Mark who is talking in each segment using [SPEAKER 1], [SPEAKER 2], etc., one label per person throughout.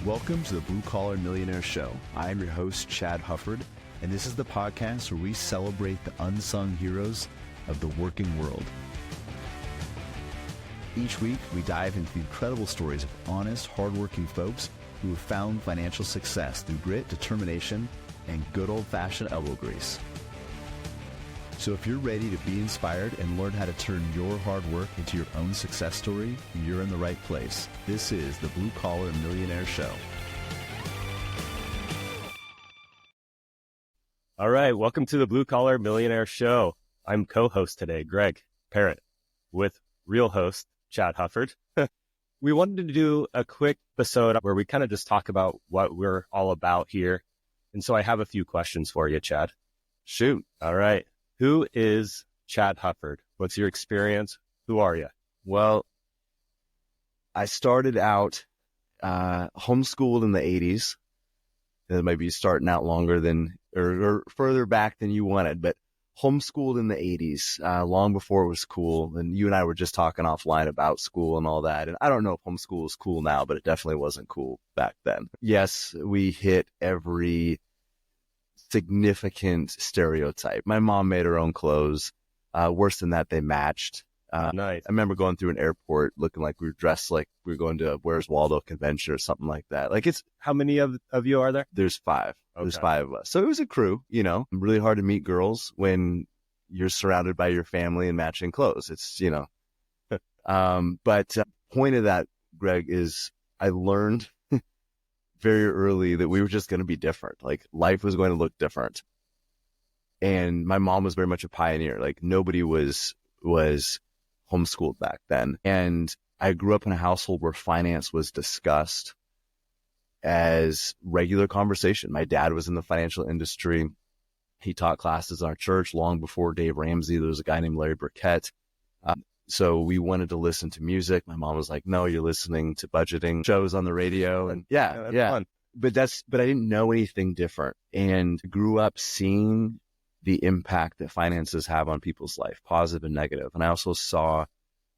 [SPEAKER 1] Welcome to the Blue Collar Millionaire Show. I am your host, Chad Hufford, and this is the podcast where we celebrate the unsung heroes of the working world. Each week, we dive into the incredible stories of honest, hardworking folks who have found financial success through grit, determination, and good old-fashioned elbow grease. So if you're ready to be inspired and learn how to turn your hard work into your own success story, you're in the right place. This is the Blue Collar Millionaire Show.
[SPEAKER 2] All right, welcome to the Blue Collar Millionaire Show. I'm co-host today, Greg Parrott, with real host, Chad Hufford. We wanted to do a quick episode where we kind of just talk about what we're all about here. And so I have a few questions for you, Chad.
[SPEAKER 3] Shoot.
[SPEAKER 2] All right. Who is Chad Hufford? What's your experience? Who are you?
[SPEAKER 3] Well, I started out homeschooled in the 80s. It might be starting out longer than or further back than you wanted, but homeschooled in the 80s, long before it was cool. And you and I were just talking offline about school and all that. And I don't know if homeschool is cool now, but it definitely wasn't cool back then. Yes, we hit every significant stereotype. My mom made her own clothes. Worse than that, they matched.
[SPEAKER 2] Nice.
[SPEAKER 3] I remember going through an airport looking like we were dressed like we were going to a Where's Waldo convention or something like that. Like
[SPEAKER 2] How many of you are there?
[SPEAKER 3] There's 5.
[SPEAKER 2] Okay.
[SPEAKER 3] There's 5 of us. So it was a crew, you know, really hard to meet girls when you're surrounded by your family and matching clothes. It's, you know, but point of that, Greg, is I learned very early that we were just going to be different. Like life was going to look different. And my mom was very much a pioneer. Like nobody was homeschooled back then. And I grew up in a household where finance was discussed as regular conversation. My dad was in the financial industry. He taught classes in our church long before Dave Ramsey. There was a guy named Larry Burkett. So we wanted to listen to music. My mom was like, no, you're listening to budgeting shows on the radio. And yeah.
[SPEAKER 2] Fun.
[SPEAKER 3] But I didn't know anything different, and grew up seeing the impact that finances have on people's life, positive and negative. And I also saw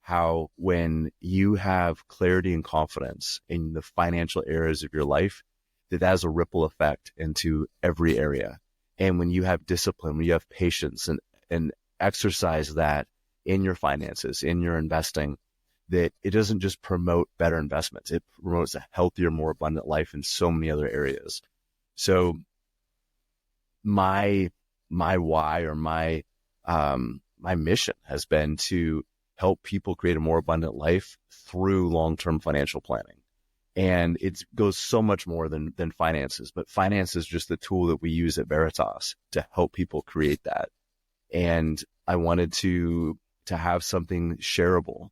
[SPEAKER 3] how when you have clarity and confidence in the financial areas of your life, that has a ripple effect into every area. And when you have discipline, when you have patience and exercise that in your finances, in your investing, that it doesn't just promote better investments. It promotes a healthier, more abundant life in so many other areas. So my why or my mission has been to help people create a more abundant life through long-term financial planning. And it goes so much more than finances, but finance is just the tool that we use at Veritas to help people create that. And I wanted to have something shareable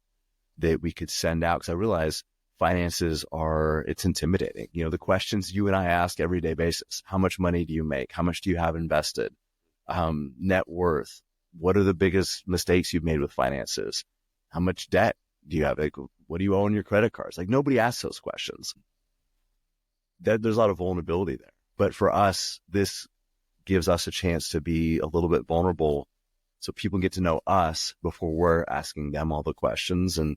[SPEAKER 3] that we could send out, because I realize finances it's intimidating. You know, the questions you and I ask everyday basis: how much money do you make? How much do you have invested? Net worth. What are the biggest mistakes you've made with finances? How much debt do you have? Like, what do you owe on your credit cards? Like, nobody asks those questions. There's a lot of vulnerability there. But for us, this gives us a chance to be a little bit vulnerable, so people get to know us before we're asking them all the questions. And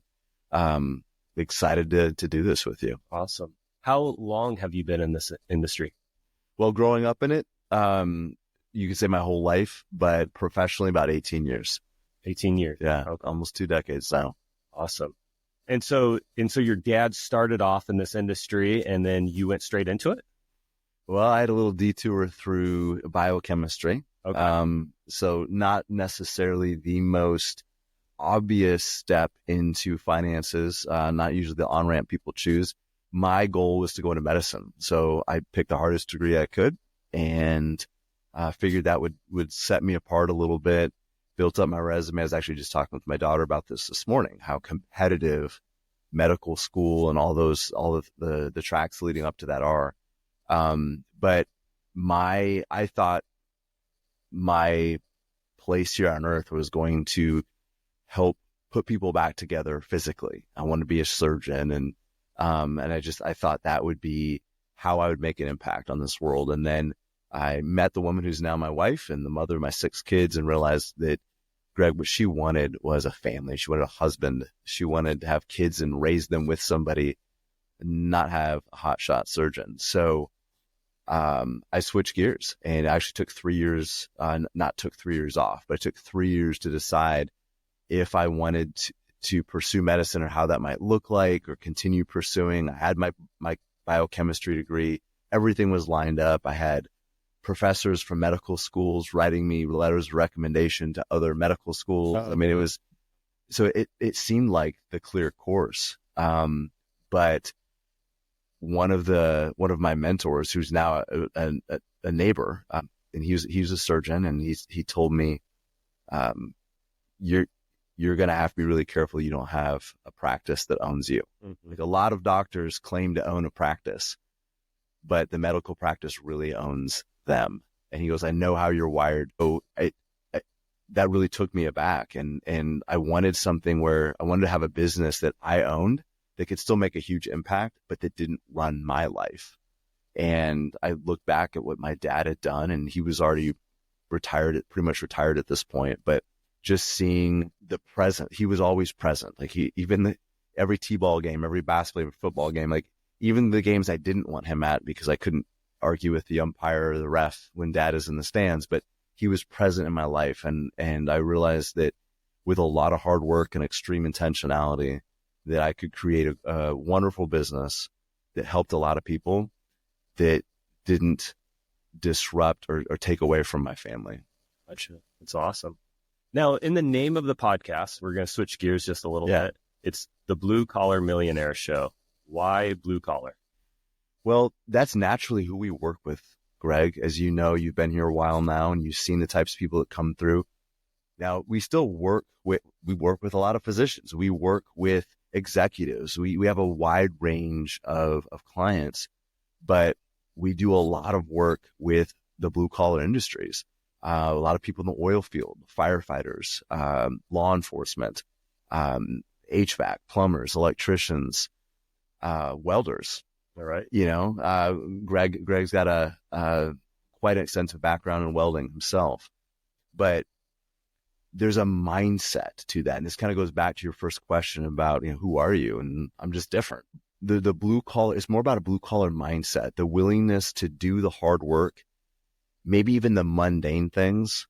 [SPEAKER 3] excited to do this with you.
[SPEAKER 2] Awesome. How long have you been in this industry?
[SPEAKER 3] Well, growing up in it, you could say my whole life, but professionally about 18 years.
[SPEAKER 2] 18 years.
[SPEAKER 3] Yeah.
[SPEAKER 2] Okay.
[SPEAKER 3] Almost 2 decades now.
[SPEAKER 2] Awesome. And so your dad started off in this industry and then you went straight into it?
[SPEAKER 3] Well, I had a little detour through biochemistry.
[SPEAKER 2] Okay.
[SPEAKER 3] So not necessarily the most obvious step into finances, not usually the on-ramp people choose. My goal was to go into medicine. So I picked the hardest degree I could and figured that would set me apart a little bit, built up my resume. I was actually just talking with my daughter about this morning, how competitive medical school and all of the tracks leading up to that are. But I thought my place here on earth was going to help put people back together physically. I wanted to be a surgeon, and I thought that would be how I would make an impact on this world. And then I met the woman who's now my wife and the mother of my 6 kids, and realized that, Greg, what she wanted was a family. She wanted a husband. She wanted to have kids and raise them with somebody not have a hotshot surgeon. So I switched gears, and I actually took 3 years, not took 3 years off, but I took 3 years to decide if I wanted to pursue medicine or how that might look like, or continue pursuing. I had my biochemistry degree. Everything was lined up. I had professors from medical schools writing me letters of recommendation to other medical schools. I mean, it seemed like the clear course. But one of my mentors, who's now a neighbor, and he was a surgeon, and he told me, you're going to have to be really careful you don't have a practice that owns you. Mm-hmm. Like, a lot of doctors claim to own a practice, but the medical practice really owns them. And he goes, I know how you're wired. Oh, that really took me aback. And I wanted something where I wanted to have a business that I owned that could still make a huge impact, but that didn't run my life. And I looked back at what my dad had done, and he was already pretty much retired at this point, but just seeing the present, he was always present. Like, every t-ball game, every basketball, every football game, like even the games I didn't want him at because I couldn't argue with the umpire or the ref when dad is in the stands, but he was present in my life. And I realized that with a lot of hard work and extreme intentionality, that I could create a wonderful business that helped a lot of people, that didn't disrupt or take away from my family.
[SPEAKER 2] Gotcha. That's awesome. Now, in the name of the podcast, we're going to switch gears just a little bit. It's the Blue Collar Millionaire Show. Why blue collar?
[SPEAKER 3] Well, that's naturally who we work with, Greg. As you know, you've been here a while now, and you've seen the types of people that come through. Now, we still work with a lot of physicians. We work with executives. We have a wide range of clients, but we do a lot of work with the blue collar industries. A lot of people in the oil field, firefighters, law enforcement, HVAC, plumbers, electricians, welders.
[SPEAKER 2] All right.
[SPEAKER 3] Greg's got a quite an extensive background in welding himself, but there's a mindset to that. And this kind of goes back to your first question about, who are you? And I'm just different. The blue collar, it's more about a blue collar mindset, the willingness to do the hard work, maybe even the mundane things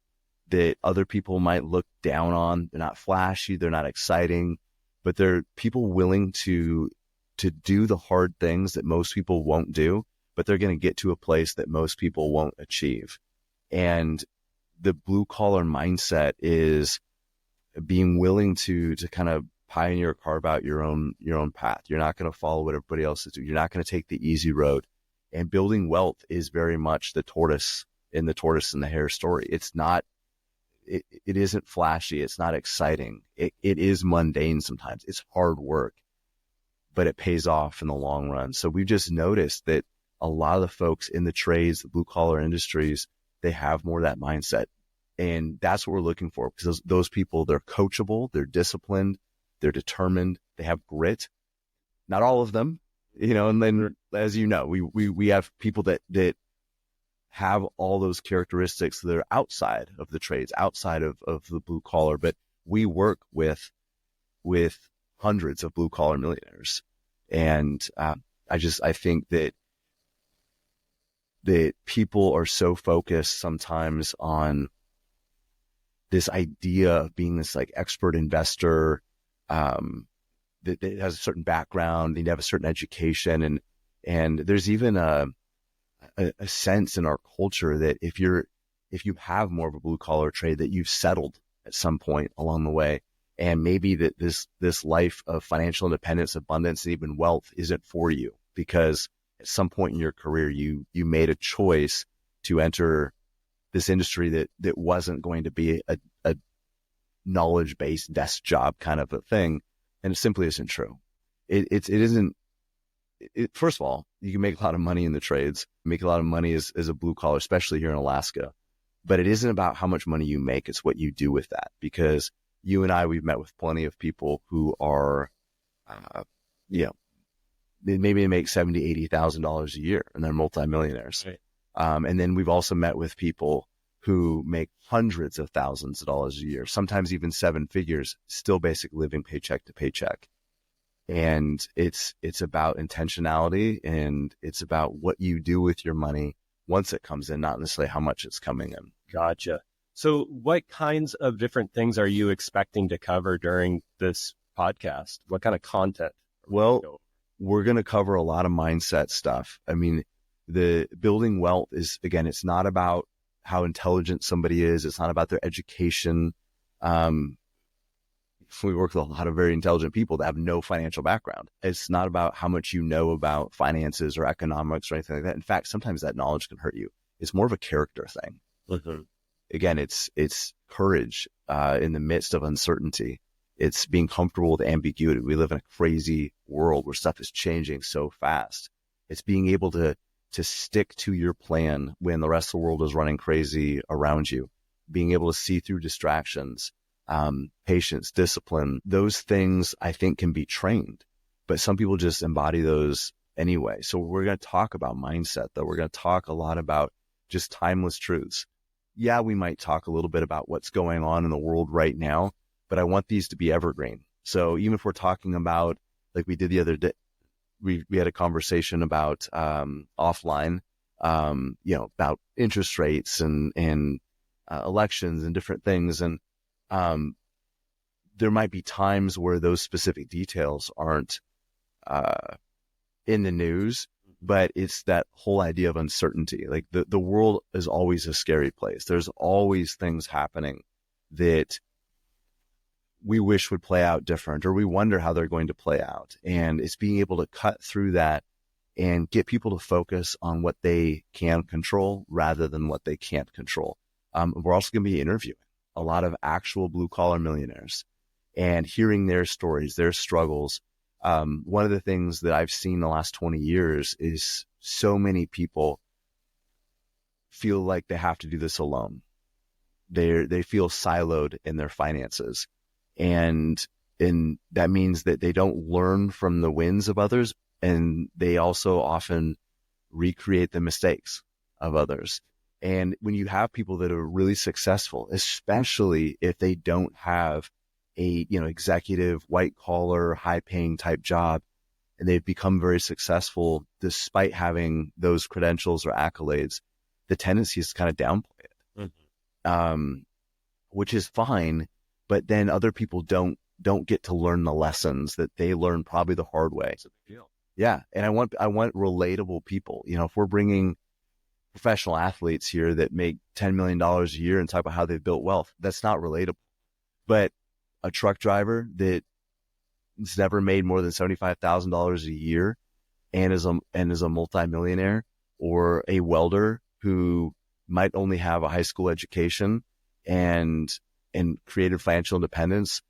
[SPEAKER 3] that other people might look down on. They're not flashy, they're not exciting, but they're people willing to do the hard things that most people won't do, but they're going to get to a place that most people won't achieve. And the blue collar mindset is being willing to kind of pioneer, carve out your own path. You're not going to follow what everybody else is doing. You're not going to take the easy road. And building wealth is very much the tortoise and the hare story. It's not, it isn't flashy. It's not exciting. It is mundane sometimes. It's hard work, but it pays off in the long run. So we've just noticed that a lot of the folks in the trades, the blue collar industries, they have more of that mindset. And that's what we're looking for, because those people, they're coachable, they're disciplined, they're determined, they have grit. Not all of them, and then, as you know, we have people that have all those characteristics that are outside of the trades, outside of the blue collar, but we work with hundreds of blue collar millionaires. And I think that people are so focused sometimes on this idea of being this like expert investor, that has a certain background, they need to have a certain education. And there's even a sense in our culture that if you have more of a blue collar trade, that you've settled at some point along the way. And maybe that this life of financial independence, abundance, and even wealth isn't for you, because at some point in your career, you made a choice to enter this industry that wasn't going to be a knowledge-based desk job kind of a thing. And it simply isn't true. It isn't. First of all, you can make a lot of money in the trades, make a lot of money as a blue collar, especially here in Alaska. But it isn't about how much money you make. It's what you do with that. Because you and I, we've met with plenty of people who are, maybe they make $70,000, $80,000 a year, and they're multimillionaires. Right. And then we've also met with people who make hundreds of thousands of dollars a year, sometimes even seven figures, still basic living paycheck to paycheck. And it's about intentionality, and it's about what you do with your money once it comes in, not necessarily how much it's coming in.
[SPEAKER 2] Gotcha. So what kinds of different things are you expecting to cover during this podcast? What kind of content?
[SPEAKER 3] Well, we're going to cover a lot of mindset stuff. I mean, the building wealth is, again, it's not about how intelligent somebody is. It's not about their education. We work with a lot of very intelligent people that have no financial background. It's not about how much you know about finances or economics or anything like that. In fact, sometimes that knowledge can hurt you. It's more of a character thing.
[SPEAKER 2] Mm-hmm.
[SPEAKER 3] Again, it's courage in the midst of uncertainty. It's being comfortable with ambiguity. We live in a crazy world where stuff is changing so fast. It's being able to stick to your plan when the rest of the world is running crazy around you. Being able to see through distractions. Patience, discipline, those things I think can be trained, but some people just embody those anyway. So we're going to talk about mindset, though. We're going to talk a lot about just timeless truths. Yeah, we might talk a little bit about what's going on in the world right now, but I want these to be evergreen. So even if we're talking about, like we did the other day, we had a conversation about offline, about interest rates and elections and different things. And there might be times where those specific details aren't in the news, but it's that whole idea of uncertainty. Like the world is always a scary place. There's always things happening that we wish would play out different, or we wonder how they're going to play out. And it's being able to cut through that and get people to focus on what they can control rather than what they can't control. We're also going to be interviewing a lot of actual blue collar millionaires and hearing their stories, their struggles. One of the things that I've seen the last 20 years is so many people feel like they have to do this alone. They feel siloed in their finances. And that means that they don't learn from the wins of others. And they also often recreate the mistakes of others. And when you have people that are really successful, especially if they don't have a, executive, white collar, high paying type job, and they've become very successful despite having those credentials or accolades, the tendency is to kind of downplay it, which is fine. But then other people don't get to learn the lessons that they learned probably the hard way.
[SPEAKER 2] It's a big deal.
[SPEAKER 3] Yeah. And I want relatable people. If we're bringing professional athletes here that make $10 million a year and talk about how they've built wealth, that's not relatable. But a truck driver that's never made more than $75,000 a year and is a multimillionaire, or a welder who might only have a high school education and creative financial independence,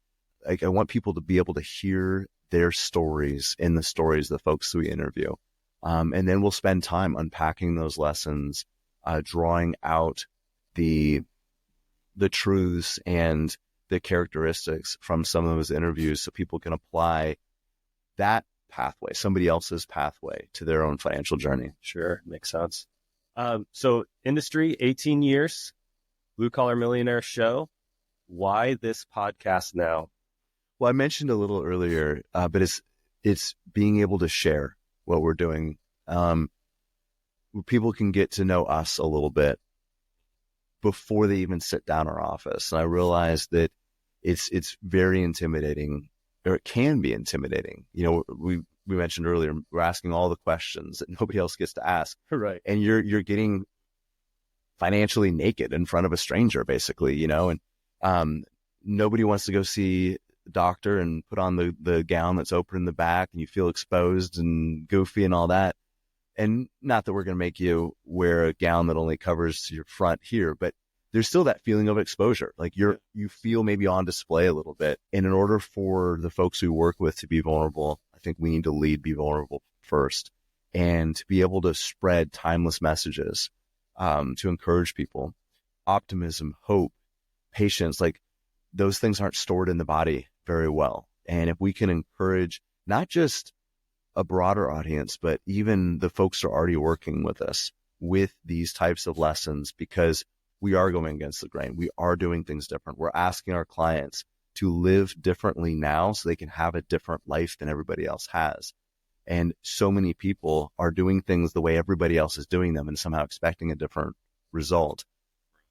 [SPEAKER 3] like I want people to be able to hear their stories in the stories of the folks who we interview. And then we'll spend time unpacking those lessons, drawing out the truths and the characteristics from some of those interviews so people can apply that pathway, somebody else's pathway, to their own financial journey.
[SPEAKER 2] Sure. Makes sense. So industry, 18 years, Blue Collar Millionaire Show. Why this podcast now?
[SPEAKER 3] Well, I mentioned a little earlier, but it's being able to share what we're doing. People can get to know us a little bit before they even sit down in our office. And I realized that it's very intimidating, or it can be intimidating. We mentioned earlier, we're asking all the questions that nobody else gets to ask.
[SPEAKER 2] Right.
[SPEAKER 3] And you're getting financially naked in front of a stranger, basically, and nobody wants to go see the doctor and put on the gown that's open in the back, and you feel exposed and goofy and all that. And not that we're going to make you wear a gown that only covers your front here, but there's still that feeling of exposure. Like you feel maybe on display a little bit. And in order for the folks we work with to be vulnerable, I think we need to be vulnerable first, and to be able to spread timeless messages, to encourage people, optimism, hope, patience. Like those things aren't stored in the body very well. And if we can encourage not just a broader audience, but even the folks who are already working with us with these types of lessons, because we are going against the grain. We are doing things different. We're asking our clients to live differently now so they can have a different life than everybody else has. And so many people are doing things the way everybody else is doing them and somehow expecting a different result.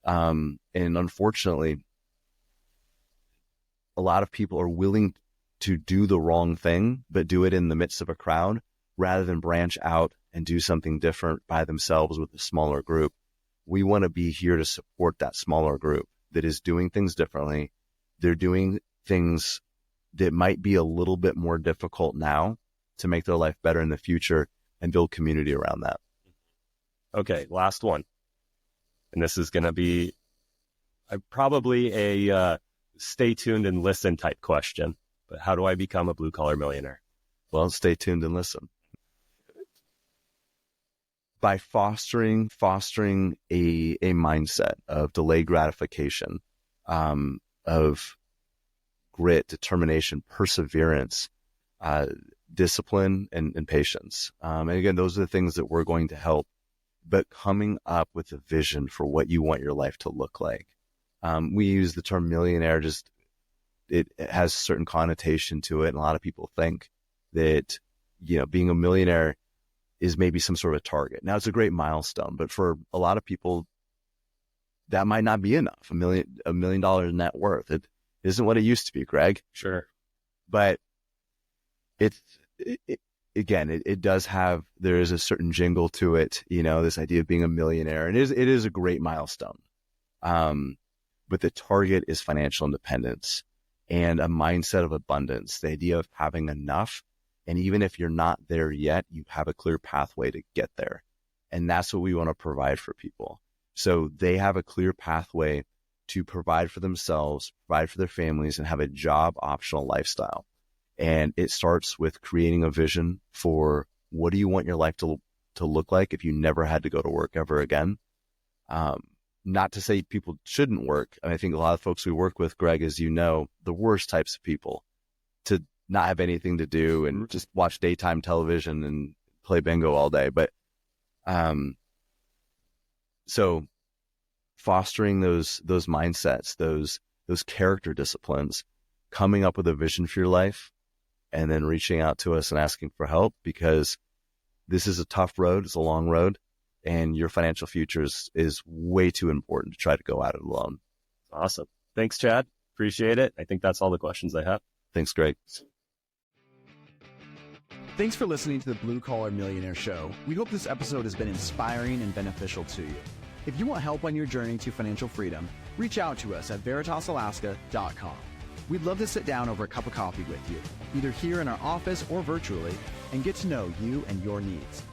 [SPEAKER 3] And unfortunately, a lot of people are willing to do the wrong thing, but do it in the midst of a crowd rather than branch out and do something different by themselves with a smaller group. We want to be here to support that smaller group that is doing things differently. They're doing things that might be a little bit more difficult now to make their life better in the future and build community around that.
[SPEAKER 2] Okay, last one. And this is going to be probably a stay tuned and listen type question. But how do I become a blue collar millionaire?
[SPEAKER 3] Well, stay tuned and listen. By fostering a mindset of delayed gratification, of grit, determination, perseverance, discipline, and patience. And again, those are the things that we're going to help. But coming up with a vision for what you want your life to look like. We use the term millionaire, it has a certain connotation to it. And a lot of people think that, being a millionaire is maybe some sort of target. Now, it's a great milestone, but for a lot of people, that might not be enough. $1 million net worth. It isn't what it used to be, Greg.
[SPEAKER 2] Sure.
[SPEAKER 3] But it does have, there is a certain jingle to it, this idea of being a millionaire. And it is a great milestone. But the target is financial independence and a mindset of abundance, the idea of having enough. And even if you're not there yet, you have a clear pathway to get there. And that's what we want to provide for people. So they have a clear pathway to provide for themselves, provide for their families, and have a job optional lifestyle. And it starts with creating a vision for what do you want your life to look like if you never had to go to work ever again. Not to say people shouldn't work. I think a lot of folks we work with, Greg, as you know, the worst types of people to not have anything to do and just watch daytime television and play bingo all day. But so fostering those mindsets, those character disciplines, coming up with a vision for your life, and then reaching out to us and asking for help, because this is a tough road. It's a long road, and your financial future is way too important to try to go at it alone.
[SPEAKER 2] Awesome. Thanks, Chad. Appreciate it. I think that's all the questions I have.
[SPEAKER 3] Thanks, Greg.
[SPEAKER 1] Thanks for listening to the Blue Collar Millionaire Show. We hope this episode has been inspiring and beneficial to you. If you want help on your journey to financial freedom, reach out to us at veritasalaska.com. We'd love to sit down over a cup of coffee with you, either here in our office or virtually, and get to know you and your needs.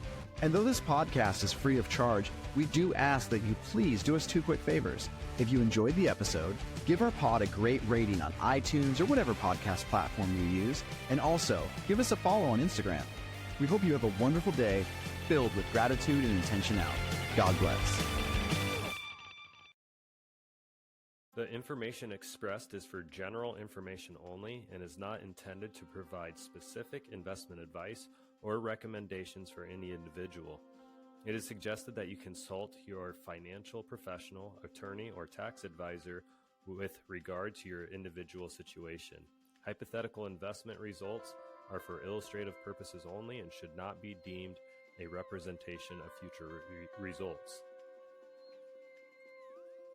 [SPEAKER 1] And though this podcast is free of charge, we do ask that you please do us two quick favors. If you enjoyed the episode, give our pod a great rating on iTunes or whatever podcast platform you use, and also give us a follow on Instagram. We hope you have a wonderful day filled with gratitude and intentionality. God bless.
[SPEAKER 2] The information expressed is for general information only and is not intended to provide specific investment advice or recommendations for any individual. It is suggested that you consult your financial professional, attorney, or tax advisor with regard to your individual situation. Hypothetical investment results are for illustrative purposes only and should not be deemed a representation of future results.